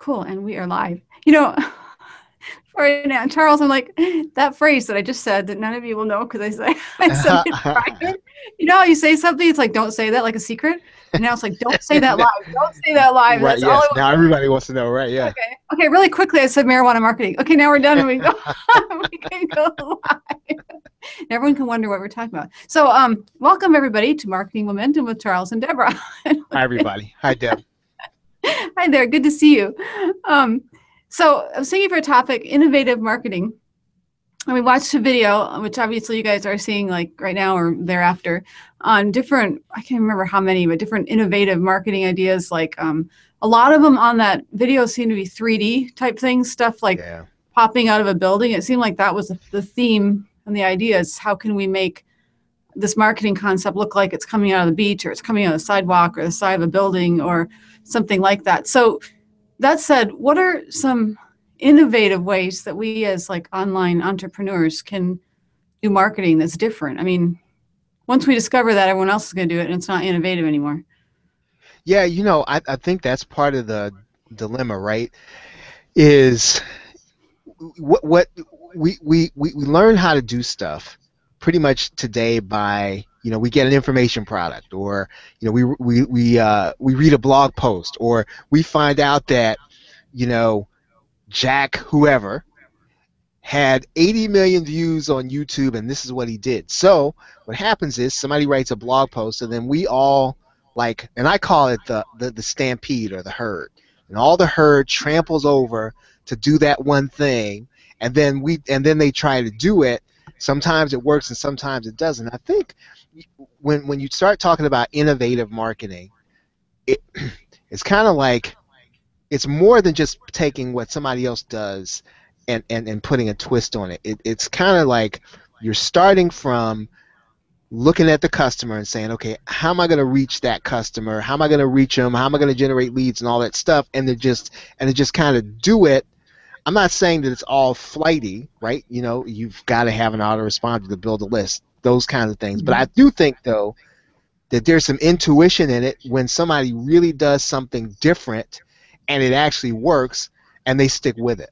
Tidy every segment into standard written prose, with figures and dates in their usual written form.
Cool, and we are live. Right now, Charles, I'm like, that phrase that I just said that none of you will know because I said it private. You know how you say something, it's like, don't say that like a secret. And now it's like, don't say that live. Don't say that live. Right, That's all I yes. want. Now everybody wants to know, right? Yeah. Okay. Okay, really quickly, I said marijuana marketing. Okay, now we're done and we go we can go live. Everyone can wonder what we're talking about. So welcome everybody to Marketing Momentum with Charles and Deborah. Hi, everybody. Hi, Deb. Hi there, good to see you. Um, so I was thinking for a topic, innovative marketing. And we watched a video, which obviously you guys are seeing like right now or thereafter, on different, I can't remember how many, but different innovative marketing ideas. Like a lot of them on that video seem to be 3D type things, stuff like Yeah. popping out of a building. It seemed like that was the theme and the idea is how can we make this marketing concept look like it's coming out of the beach or it's coming out of the sidewalk or the side of a building or something like that. So that said, what are some innovative ways that we as like online entrepreneurs can do marketing that's different? I mean, once we discover that, everyone else is going to do it and it's not innovative anymore. Yeah, I think that's part of the dilemma, right? Is what we learn how to do stuff pretty much today by, we get an information product, or we read a blog post, or we find out that, you know, Jack whoever had 80 million views on YouTube, and this is what he did. So what happens is somebody writes a blog post, and then we all, like, and I call it the stampede or the herd, and all the herd tramples over to do that one thing, and then they try to do it. Sometimes it works and sometimes it doesn't. I think when you start talking about innovative marketing, it it's kind of like, it's more than just taking what somebody else does and putting a twist on it. It's kind of like you're starting from looking at the customer and saying, okay, how am I going to reach that customer? How am I going to reach them? How am I going to generate leads and all that stuff? And to just kind of do it. I'm not saying that it's all flighty, right? You've got to have an autoresponder to build a list, those kinds of things. But Mm-hmm. I do think, though, that there's some intuition in it when somebody really does something different and it actually works and they stick with it.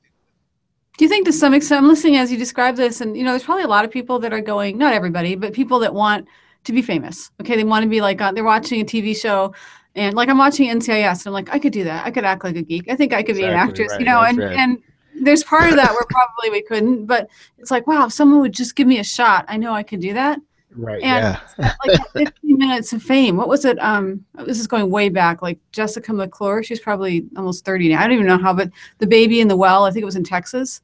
Do you think to some extent, I'm listening as you describe this, and there's probably a lot of people that are going, not everybody, but people that want to be famous. Okay, they want to be like, they're watching a TV show, and like I'm watching NCIS, and I'm like, I could do that. I could act like a geek. I think I could be an Exactly actress, right. That's and right. and there's part of that where probably we couldn't, but it's like, wow, if someone would just give me a shot, I know I could do that. Right. And Yeah. like that 15 minutes of fame. What was it? This is going way back. Like Jessica McClure, she's probably almost 30 now. I don't even know how, but the baby in the well, I think it was in Texas.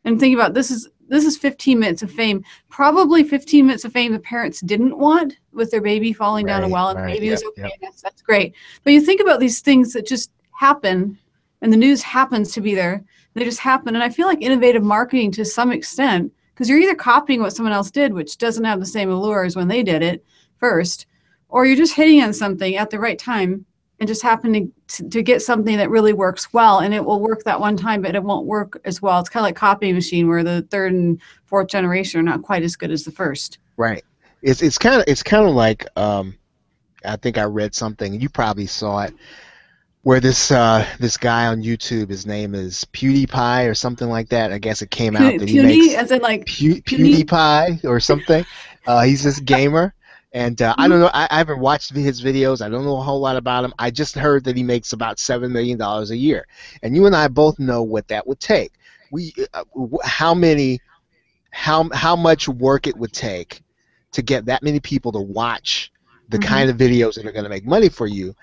And think about this is 15 minutes of fame. Probably 15 minutes of fame the parents didn't want with their baby falling down a Right. well and the Right. baby was Yep. okay. Yep. And that's great. But you think about these things that just happen and the news happens to be there. They just happen. And I feel like innovative marketing to some extent, because you're either copying what someone else did, which doesn't have the same allure as when they did it first, or you're just hitting on something at the right time and just happening to get something that really works well, and it will work that one time, but it won't work as well. It's kind of like copy machine where the third and fourth generation are not quite as good as the first. Right. It's kind of like, I think I read something, and you probably saw it, where this guy on YouTube, his name is PewDiePie or something like that. I guess it came out that he Puny, makes as in like puny. PewDiePie or something. He's this gamer, and I don't know. I haven't watched his videos. I don't know a whole lot about him. I just heard that he makes about $7 million a year, and you and I both know what that would take. How much work it would take to get that many people to watch the Mm-hmm. kind of videos that are going to make money for you.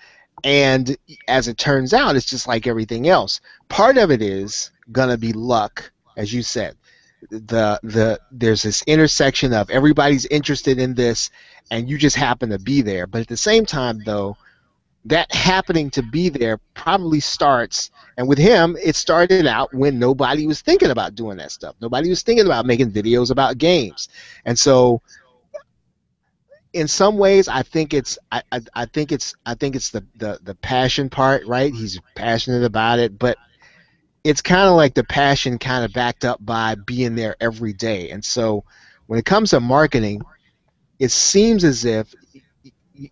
And as it turns out, it's just like everything else. Part of it is gonna be luck, as you said. There's this intersection of everybody's interested in this, and you just happen to be there. But at the same time, though, that happening to be there probably starts, and with him, it started out when nobody was thinking about doing that stuff. Nobody was thinking about making videos about games, and so in some ways, I think it's the passion part, right? He's passionate about it, but it's kind of like the passion kind of backed up by being there every day. And so when it comes to marketing, it seems as if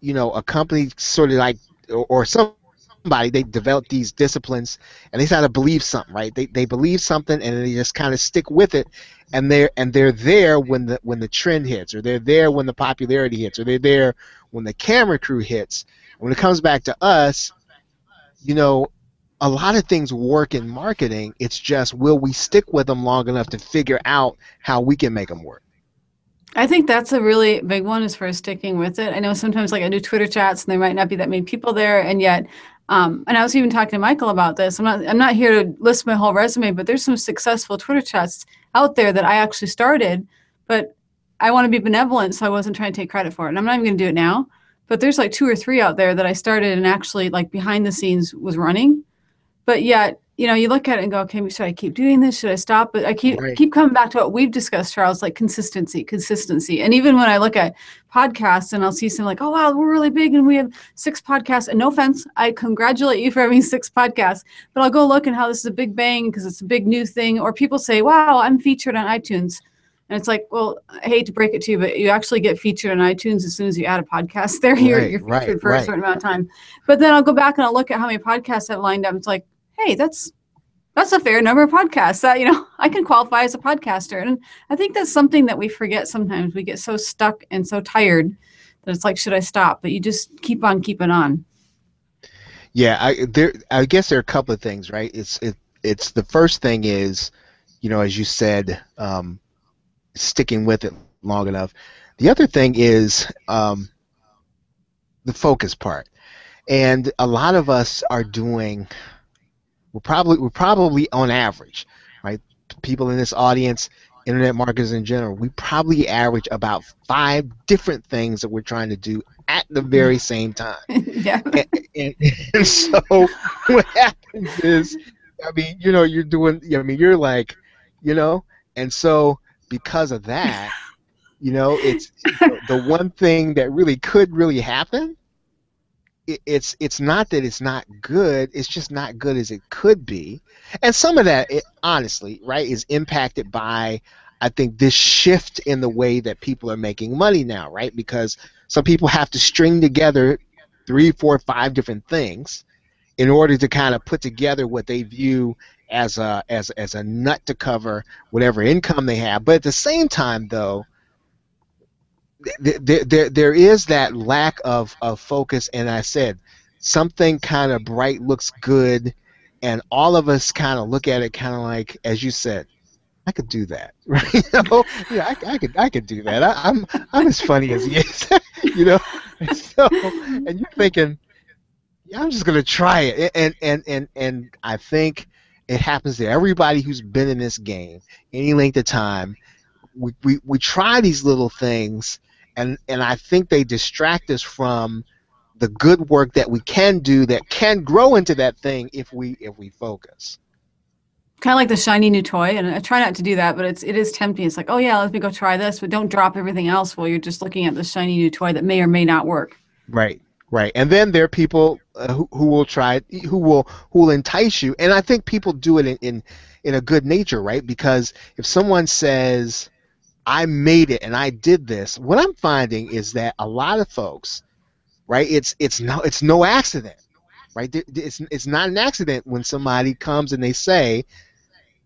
a company sort of like, or some they develop these disciplines and they kind of believe something, right? They believe something and they just kind of stick with it, and they're there when the trend hits, or they're there when the popularity hits, or they're there when the camera crew hits. And when it comes back to us, you know, a lot of things work in marketing. It's just, will we stick with them long enough to figure out how we can make them work? I think that's a really big one as far as sticking with it. I know sometimes like I do Twitter chats and there might not be that many people there, and yet, and I was even talking to Michael about this. I'm not here to list my whole resume, but there's some successful Twitter chats out there that I actually started, but I want to be benevolent, so I wasn't trying to take credit for it. And I'm not even going to do it now, but there's like two or three out there that I started and actually like behind the scenes was running. But yet, you look at it and go, okay, should I keep doing this? Should I stop? But I keep Right. keep coming back to what we've discussed, Charles, like consistency, consistency. And even when I look at podcasts and I'll see some like, oh wow, we're really big and we have 6 podcasts. And no offense, I congratulate you for having 6 podcasts. But I'll go look and how this is a big bang because it's a big new thing. Or people say, wow, I'm featured on iTunes. And it's like, well, I hate to break it to you, but you actually get featured on iTunes as soon as you add a podcast there. Right, You're right, featured for a right. certain amount of time. But then I'll go back and I'll look at how many podcasts I've lined up. It's like, hey, that's a fair number of podcasts that, I can qualify as a podcaster. And I think that's something that we forget sometimes. We get so stuck and so tired that it's like, should I stop? But you just keep on keeping on. Yeah, I guess there are a couple of things, right? It's the first thing is, as you said, sticking with it long enough. The other thing is the focus part. And a lot of us are doing, we're probably on average, right? People in this audience, internet marketers in general, we probably average about 5 different things that we're trying to do at the very same time. Yeah. And, and so what happens is, I mean, you're doing, I mean, you're like, you know, and so because of that, it's the one thing that really could really happen. It's not that it's not good, it's just not good as it could be. And some of that, honestly, right, is impacted by, I think, this shift in the way that people are making money now, right? Because some people have to string together 3, 4, 5 different things in order to kind of put together what they view as a nut to cover whatever income they have. But at the same time, though, there is that lack of focus, and I said something kind of bright looks good, and all of us kind of look at it kind of like, as you said, I could do that, right? Yeah, I could do that. I'm as funny as he is, and so, and you're thinking, yeah, I'm just gonna try it, and I think it happens to everybody who's been in this game any length of time. We try these little things, and I think they distract us from the good work that we can do that can grow into that thing if we focus. Kind of like the shiny new toy. And I try not to do that, but it is tempting. It's like, oh yeah, let me go try this, but don't drop everything else while you're just looking at the shiny new toy that may or may not work. Right, right. And then there are people who will try it, who will entice you, and I think people do it in a good nature, right? Because if someone says, I made it and I did this, what I'm finding is that a lot of folks, right? It's no accident, right? It's not an accident when somebody comes and they say,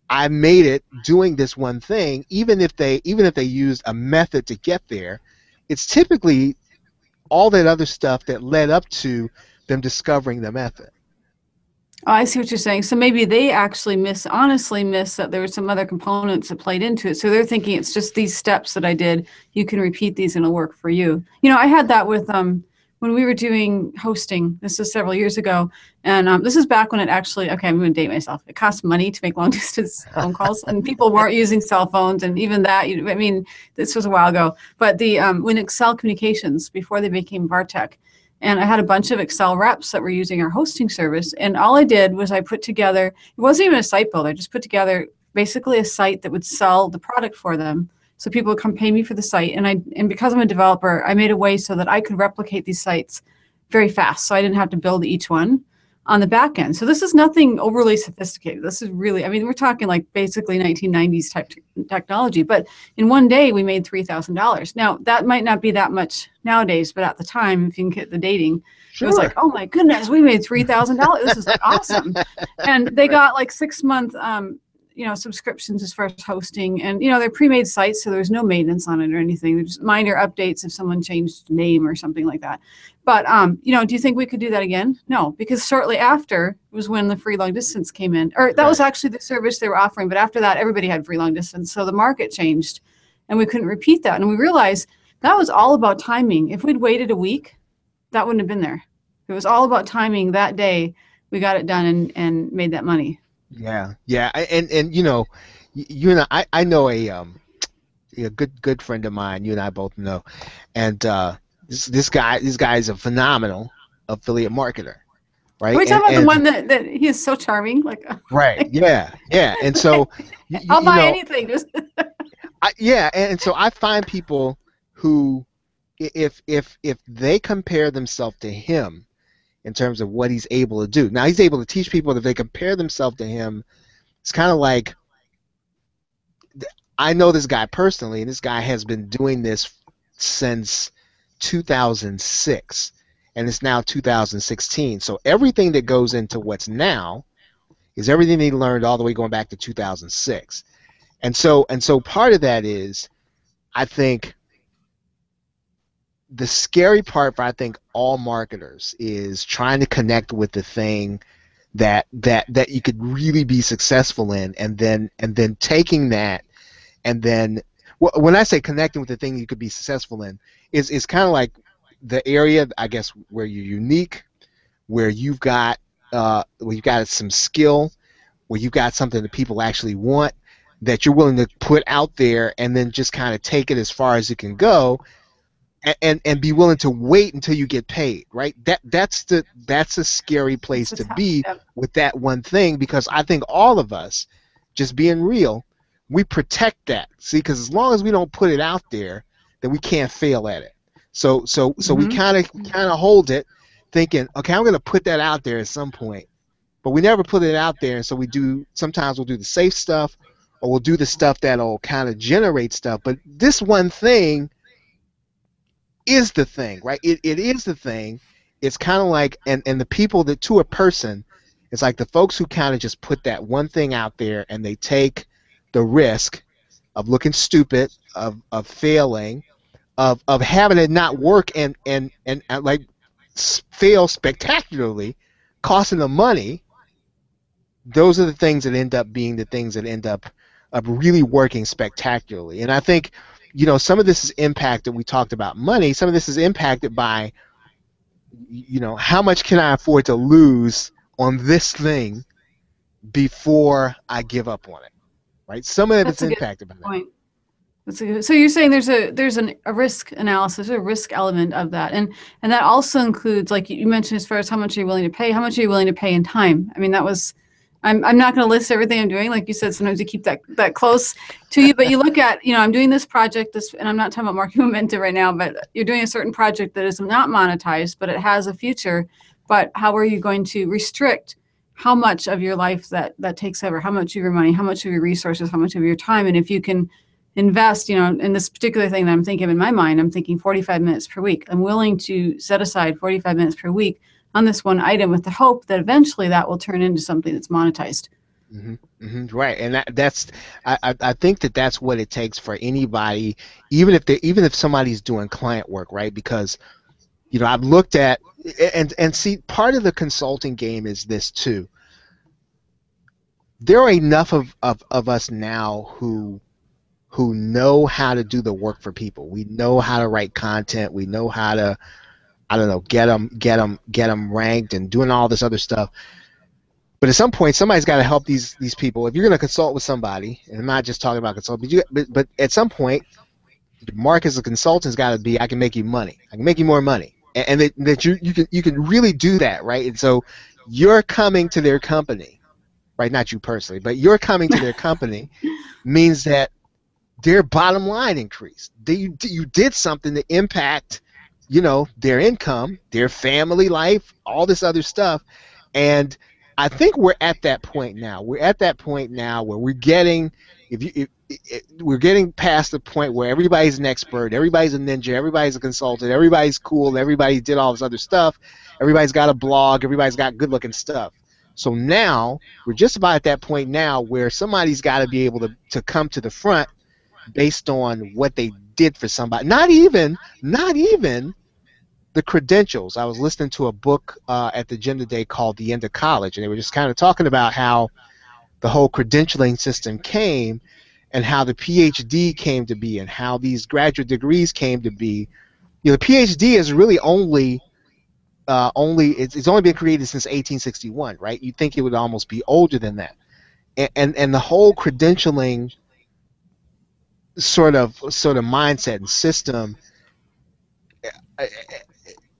I made it doing this one thing, even if they used a method to get there. It's typically all that other stuff that led up to them discovering the method. Oh, I see what you're saying. So maybe they actually honestly miss that there were some other components that played into it. So they're thinking it's just these steps that I did. You can repeat these and it'll work for you. I had that with when we were doing hosting. This was several years ago, and this is back when it actually. Okay, I'm going to date myself. It cost money to make long distance phone calls, and people weren't using cell phones, and even that. I mean, this was a while ago. But the when Excel Communications before they became Vartech. And I had a bunch of Excel reps that were using our hosting service. And all I did was I put together, it wasn't even a site builder, I just put together basically a site that would sell the product for them. So people would come pay me for the site. And because I'm a developer, I made a way so that I could replicate these sites very fast. So I didn't have to build each one. on the back end. So this is nothing overly sophisticated. This is really, I mean, we're talking like basically 1990s type technology, but in one day we made $3,000. Now that might not be that much nowadays, but at the time, if you can get the dating, it was like, Sure. oh my goodness, we made $3,000. This is like awesome. And they Right. got like 6 month, subscriptions as far as hosting, and they're pre-made sites, so there's no maintenance on it or anything. There's just minor updates if someone changed name or something like that. But do you think we could do that again? No, because shortly after was when the free long distance came in, or that was Right. actually the service they were offering. But after that, everybody had free long distance, so the market changed, and we couldn't repeat that. And we realized that was all about timing. If we'd waited a week, that wouldn't have been there. It was all about timing. That day, we got it done and made that money. Yeah. Yeah. And you and I know a good friend of mine. You and I both know, and this guy is a phenomenal affiliate marketer, Are right? we And talking about the and one that he is so charming? Like, right. Yeah. Yeah. And so I'll you buy know anything. Just yeah. And so I find people who if they compare themselves to him in terms of what he's able to do. Now he's able to teach people that if they compare themselves to him, it's kind of like I know this guy personally, and this guy has been doing this since 2006, and it's now 2016. So everything that goes into what's now is everything he learned all the way going back to 2006. And so part of that is, I think, the scary part for I think all marketers is trying to connect with the thing that you could really be successful in, and then taking that, and then when I say connecting with the thing you could be successful in is kind of like the area, I guess, where you're unique, where you've got some skill, where you've got something that people actually want, that you're willing to put out there, and then just kind of take it as far as it can go, and be willing to wait until you get paid, right? That's a scary it's place a to tough. be Yep. with that one thing, because I think all of us, just being real, we protect that. See, because as long as we don't put it out there, then we can't fail at it. So we Hmm. kind of hold it, thinking, okay, I'm going to put that out there at some point, but we never put it out there, and so sometimes we'll do the safe stuff, or we'll do the stuff that'll kind of generate stuff. But this one thing is the thing, right? It is the thing. It's kind of like, and the people that, to a person, it's like the folks who kind of just put that one thing out there, and they take the risk of looking stupid, of failing, of having it not work, and like fail spectacularly, costing them money. Those are the things that end up being the things that end up really working spectacularly. And I think, some of this is impacted. We talked about money. Some of this is impacted by, how much can I afford to lose on this thing before I give up on it, right? Some of it's That's a good impacted by that. point. So you're saying there's a risk analysis, a risk element of that, and that also includes, like you mentioned, as far as how much are you willing to pay, how much are you willing to pay in time. I mean, that was, I'm not going to list everything I'm doing, like you said. Sometimes you keep that close to you, but you look at, I'm doing this project, and I'm not talking about marketing momentum right now, but you're doing a certain project that is not monetized, but it has a future. But how are you going to restrict how much of your life that takes over, how much of your money, how much of your resources, how much of your time, and if you can invest, in this particular thing that I'm thinking of in my mind, I'm thinking 45 minutes per week. I'm willing to set aside 45 minutes per week on this one item with the hope that eventually that will turn into something that's monetized. Right, and that's I think that's what it takes for anybody, even if somebody's doing client work, right? Because I've looked at, and see, part of the consulting game is this too. There are enough of us now who know how to do the work for people. We know how to write content. We know how to, I don't know, get them ranked and doing all this other stuff. But at some point, somebody's got to help these people. If you're going to consult with somebody, and I'm not just talking about consult, but at some point, Mark as a consultant's got to be, I can make you money. I can make you more money, and that you can really do that, right? And so you're coming to their company, right? Not you personally, but you're coming to their company means that their bottom line increased. You did something to impact, their income, their family life, all this other stuff, And I think we're at that point now. We're at that point now where we're getting, we're getting past the point where everybody's an expert, everybody's a ninja, everybody's a consultant, everybody's cool, everybody did all this other stuff, everybody's got a blog, everybody's got good looking stuff. So now we're just about at that point now where somebody's got to be able to come to the front based on what they did for somebody. Not even the credentials. I was listening to a book at the gym today called The End of College, and they were just kind of talking about how the whole credentialing system came and how the PhD came to be and how these graduate degrees came to be. You know, the PhD is really it's only been created since 1861, right? You'd think it would almost be older than that. And the whole credentialing sort of mindset and system,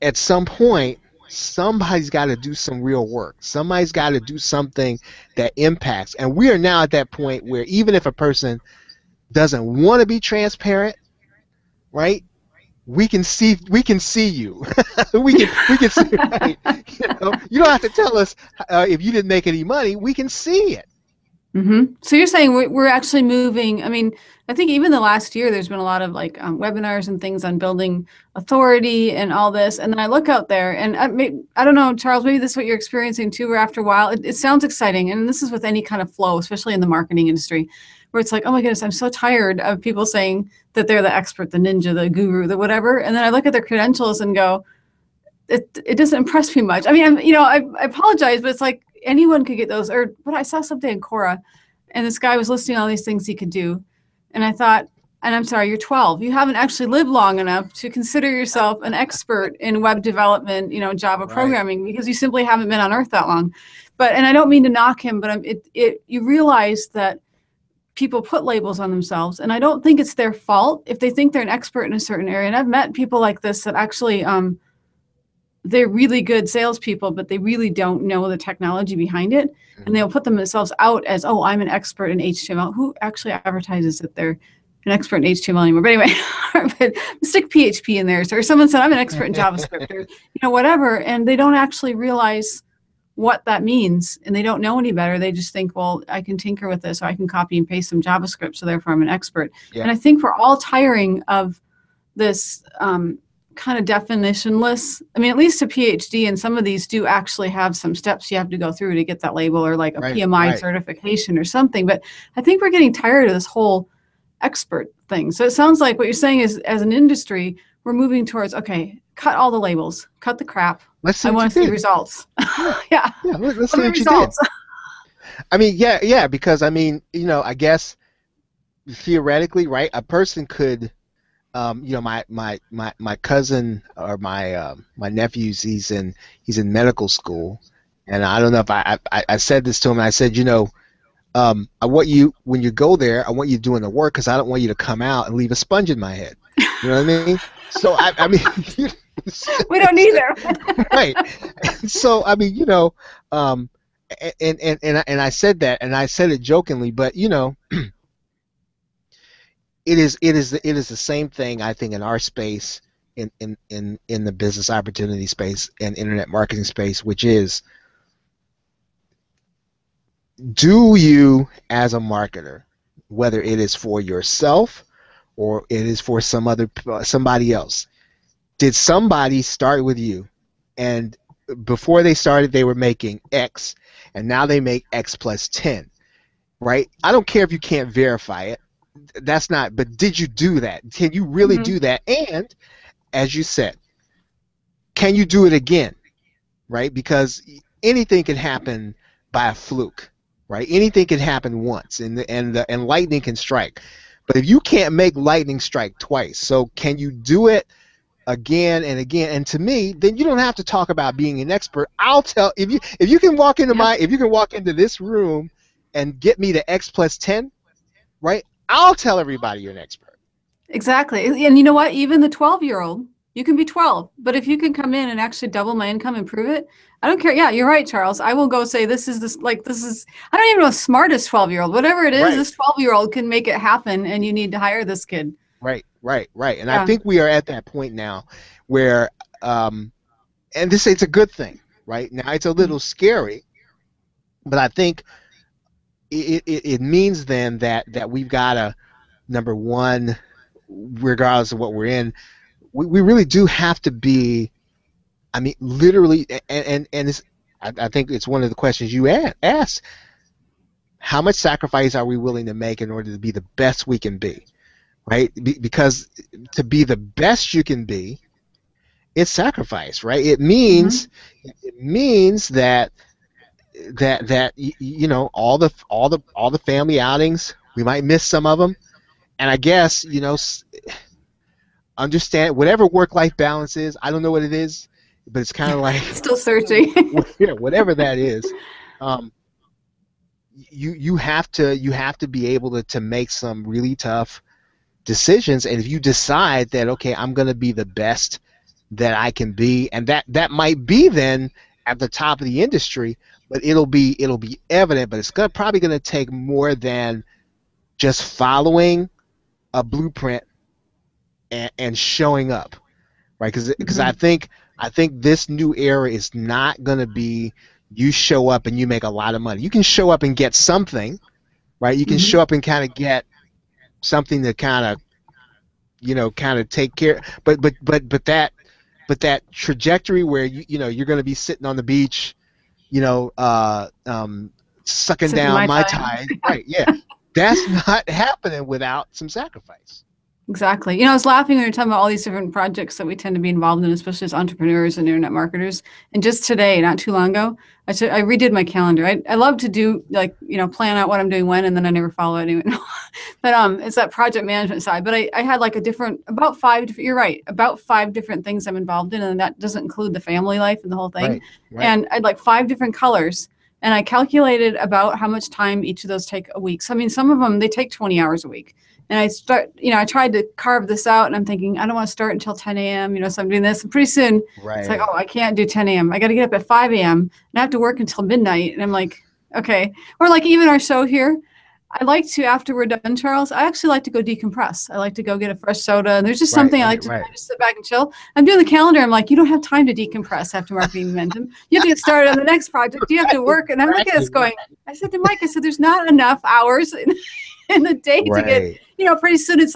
at some point somebody's got to do some real work. Somebody's got to do something that impacts. And we are now at that point where even if a person doesn't want to be transparent, right? We can see you. we can see, right? You don't have to tell us if you didn't make any money. We can see it. Mm-hmm. So you're saying we're actually moving. I mean, I think even the last year, there's been a lot of like webinars and things on building authority and all this. And then I look out there and I don't know, Charles, maybe this is what you're experiencing too, where after a while, it sounds exciting. And this is with any kind of flow, especially in the marketing industry, where it's like, oh my goodness, I'm so tired of people saying that they're the expert, the ninja, the guru, the whatever. And then I look at their credentials and go, it doesn't impress me much. I mean, I apologize, but it's like anyone could get those. But I saw something in Quora, and this guy was listing all these things he could do, and I thought, and I'm sorry, you're 12. You haven't actually lived long enough to consider yourself an expert in web development, Java programming, because you simply haven't been on Earth that long. And I don't mean to knock him, but you realize that people put labels on themselves, and I don't think it's their fault if they think they're an expert in a certain area. And I've met people like this that actually they're really good salespeople, but they really don't know the technology behind it. And they'll put themselves out as, oh, I'm an expert in HTML. Who actually advertises that they're an expert in HTML anymore? But anyway, but stick PHP in there. So someone said, I'm an expert in JavaScript or, whatever. And they don't actually realize what that means. And they don't know any better. They just think, well, I can tinker with this, or I can copy and paste some JavaScript, so therefore I'm an expert. Yeah. And I think we're all tiring of this kind of definitionless. I mean, at least a PhD, and some of these do actually have some steps you have to go through to get that label, or like a PMI certification or something. But I think we're getting tired of this whole expert thing. So it sounds like what you're saying is, as an industry, we're moving towards, okay, cut all the labels, cut the crap. I want to see results. Yeah. Let's see what results. You did. I mean, yeah, because I mean, I guess theoretically, right, a person could, my cousin or my nephew's, he's in medical school, and I don't know if I said this to him. I said, I want you, when you go there, I want you doing the work, because I don't want you to come out and leave a sponge in my head. You know what I mean? So I mean, we don't either. Right. So I mean, and I said that, and I said it jokingly, but it is the same thing, I think, in our space, in the business opportunity space and internet marketing space, which is, do you, as a marketer, whether it is for yourself or it is for somebody else, did somebody start with you, and before they started they were making X, and now they make X plus 10, right? I don't care if you can't verify it. That's not, but did you do that? Can you really do that? And as you said, can you do it again, right? Because anything can happen by a fluke, right? Anything can happen once, and lightning can strike. But if you can't make lightning strike twice, so can you do it again and again? And to me, then you don't have to talk about being an expert. I'll tell, if you can walk into this room and get me to X plus 10, right? I'll tell everybody you're an expert. Exactly. And you know what? Even the 12-year-old, you can be 12, but if you can come in and actually double my income and prove it, I don't care. Yeah, you're right, Charles. I will go say I don't even know, smartest 12-year-old, whatever it is, this 12-year-old can make it happen, and you need to hire this kid. Right. And I think we are at that point now where, and it's a good thing. right? Now it's a little scary, but I think it means then that we've got to, number one, regardless of what we're in, we really do have to be, I mean, literally, and it's, I think it's one of the questions you ask. How much sacrifice are we willing to make in order to be the best we can be, right? Because to be the best you can be, it's sacrifice, right? Mm-hmm. It means that you know, all the family outings, we might miss some of them, and I guess, you know, understand whatever work life balance is. I don't know what it is, but it's kind of like Still searching. yeah, whatever that is. Um, you have to be able to make some really tough decisions, and if you decide that, okay, I'm going to be the best that I can be, and that might be then at the top of the industry, but it'll be evident, but it's probably going to take more than just following a blueprint and showing up, right? Because Hmm. I think this new era is not going to be you show up and you make a lot of money. You can show up and get something, right? You can Hmm. show up and kind of get something to kind of, you know, kind of take care, but that trajectory where you know, you're going to be sitting on the beach, you know, sucking Sipping down my Mai time. Tai, right? Yeah, that's not happening without some sacrifice. Exactly. You know, I was laughing when you were talking about all these different projects that we tend to be involved in, especially as entrepreneurs and internet marketers. And just today, not too long ago, I redid my calendar. I love to do, like, you know, plan out what I'm doing when, and then I never follow it anyway. But it's that project management side. But I had like a different, about five different, you're right, about five different things I'm involved in. And that doesn't include the family life and the whole thing. Right, right, And I had like five different colors. And I calculated about how much time each of those take a week. So, I mean, some of them, they take 20 hours a week. And I start, you know, I tried to carve this out, and I'm thinking, I don't want to start until 10 a.m., you know, so I'm doing this. And pretty soon it's like, right. oh, I can't do 10 a.m. I got to get up at 5 a.m. and I have to work until midnight. And I'm like, okay. Or like even our show here, I like to, after we're done, Charles, I actually like to go decompress. I like to go get a fresh soda. And there's just Right, something I like right, to right. kind of just sit back and chill. I'm doing the calendar. I'm like, you don't have time to decompress after marketing momentum. You have to get started on the next project. You have to work. And I'm looking at this Exactly going, I said to Mike, I said, there's not enough hours in the day to get, right. you know, pretty soon it's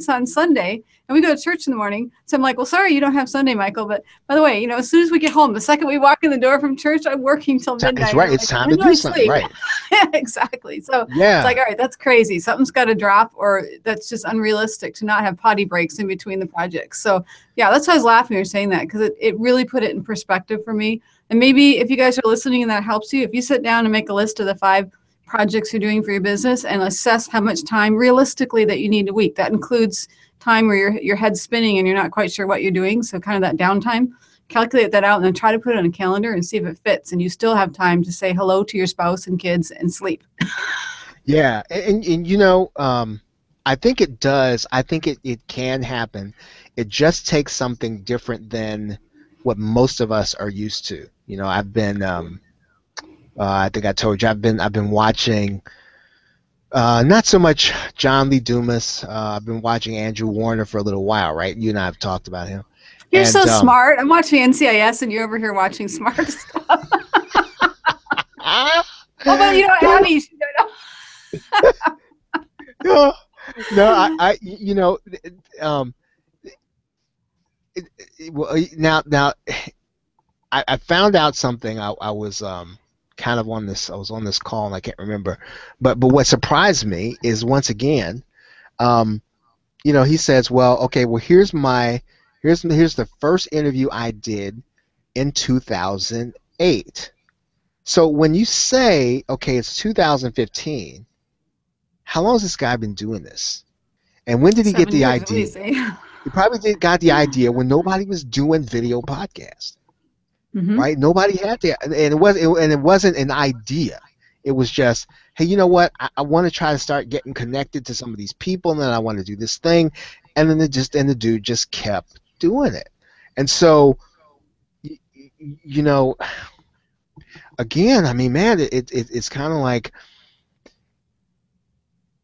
on Sunday and we go to church in the morning. So I'm like, well, sorry, you don't have Sunday, Michael. But by the way, you know, as soon as we get home, the second we walk in the door from church, I'm working till It's midnight. right. I'm It's like, time when to do do I something. sleep? Right. Exactly. So it's like, Yeah. all right, that's crazy. Something's got to drop, or that's just unrealistic to not have potty breaks in between the projects. So yeah, that's why I was laughing when you're saying that, because it really put it in perspective for me. And maybe if you guys are listening and that helps you, if you sit down and make a list of the five projects you're doing for your business and assess how much time realistically that you need a week. That includes time where your head's spinning and you're not quite sure what you're doing. So kind of that downtime. Calculate that out and then try to put it on a calendar and see if it fits. And you still have time to say hello to your spouse and kids and sleep. Yeah. And you know, I think it does. I think it can happen. It just takes something different than what most of us are used to. You know, I've been I think I told you I've been watching not so much John Lee Dumas. I've been watching Andrew Warner for a little while, right? You and I have talked about him. You're so And smart. I'm watching NCIS and you're over here watching smart stuff. ah, Oh, but you know, no, Abby, no, no, you know, um, well, now, I found out something. I was kind of on this. I was on this call and I can't remember, but what surprised me is once again, um, you know, he says, well, okay, well, here's the first interview I did in 2008. So when you say, okay, it's 2015, how long has this guy been doing this? And when did he get the 7 years. What do you idea? say? He probably got the idea when nobody was doing video podcasts, Mm-hmm. right? Nobody had that, and it wasn't an idea. It was just, hey, you know what? I want to try to start getting connected to some of these people, and then I want to do this thing, and then the dude just kept doing it, and so you know, again, I mean, man, it's kind of like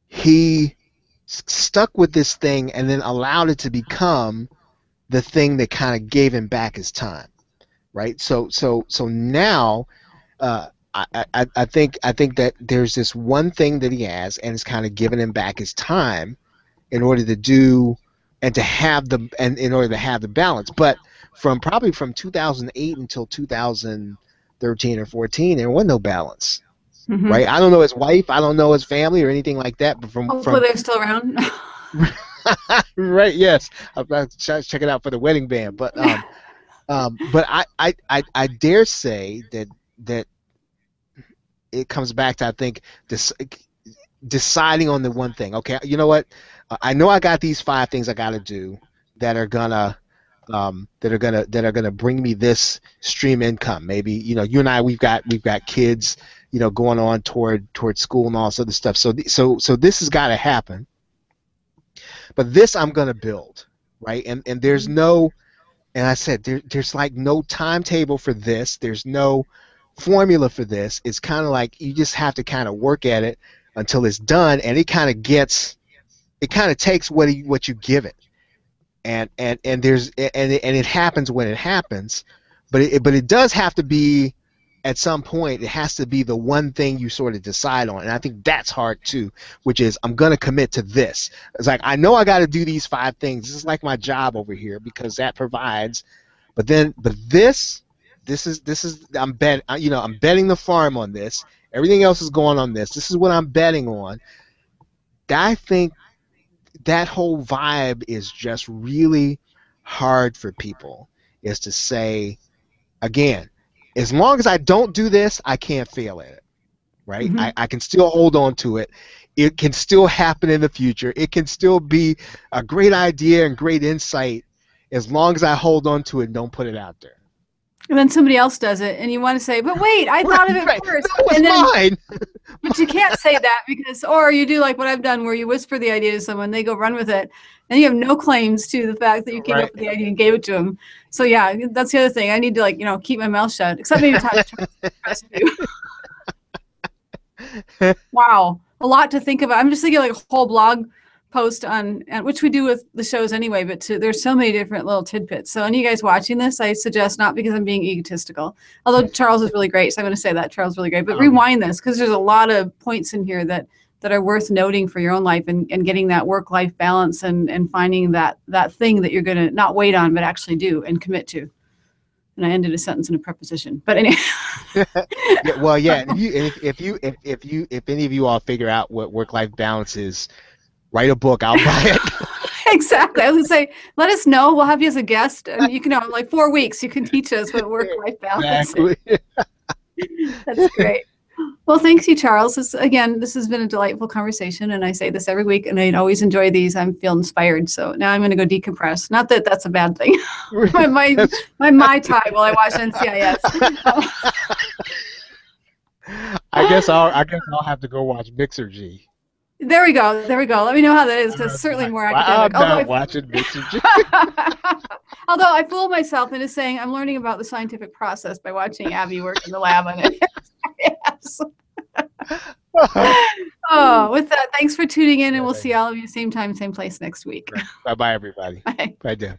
he stuck with this thing and then allowed it to become the thing that kind of gave him back his time. right? So now, I think that there's this one thing that he has, and it's kind of giving him back his time in order to do and to have the and in order to have the balance. But probably from 2008 until 2013 or 14, there was no balance, Hmm. right? I don't know his wife, I don't know his family or anything like that, but Hopefully from they're still around. right, yes, I'm about to check it out for the wedding band, but I dare say that it comes back to, I think, this deciding on the one thing. Okay, you know what? I know I got these five things I got to do that are gonna that are gonna bring me this stream income. Maybe, you and I, we've got kids, going on toward school and all this other stuff. So this has got to happen. But this I'm gonna build, right? And there's no, and I said there's like no timetable for this. There's no formula for this. It's kind of like you just have to kind of work at it until it's done, and it kind of takes what you give it, and it happens when it happens, but it does have to be at some point. It has to be the one thing you sort of decide on, and I think that's hard too. Which is, I'm gonna commit to this. It's like, I know I got to do these five things. This is like my job over here because that provides. But this is I'm betting the farm on this. Everything else is going on this. This is what I'm betting on. I think that whole vibe is just really hard for people, is to say, again, as long as I don't do this, I can't fail at it, right? Hmm. I can still hold on to it. It can still happen in the future. It can still be a great idea and great insight, as long as I hold on to it and don't put it out there. And then somebody else does it, and you want to say, "But wait, I Right, thought of it right. first." That was And then, mine. but you can't say that because, or you do like what I've done, where you whisper the idea to someone, they go run with it, and you have no claims to the fact that you came up Right. with the idea and gave it to them. So yeah, that's the other thing. I need to, like, keep my mouth shut, except maybe talk to trust you. Wow, a lot to think about. I'm just thinking like a whole blog post on, which we do with the shows anyway, but there's so many different little tidbits. So any of you guys watching this, I suggest, not because I'm being egotistical, although Charles is really great, so I'm going to say that Charles is really great, but Um, rewind this, because there's a lot of points in here that are worth noting for your own life, and getting that work-life balance, and finding that thing that you're going to not wait on but actually do and commit to. And I ended a sentence in a preposition, but anyway. yeah, well, yeah. And if any of you all figure out what work-life balance is, write a book. I'll buy it. Exactly. I was gonna say, let us know. We'll have you as a guest, and you can have like 4 weeks. You can teach us what work-life balance is. Exactly. That's great. Well, thanks you, Charles. This has been a delightful conversation, and I say this every week, and I always enjoy these. I feel inspired, so now I'm going to go decompress. Not that that's a bad thing. my That's, my Mai Tai while I watch NCIS. I guess I'll have to go watch Mixer G. There we go. There we go. Let me know how that is, because it's certainly more I'm academic. Although not watching Mixer G. although I fool myself into saying I'm learning about the scientific process by watching Abby work in the lab on it. Yes. Oh, with that, thanks for tuning in, and we'll see all of you same time, same place next week. Bye bye, everybody. Bye. Bye, Dan.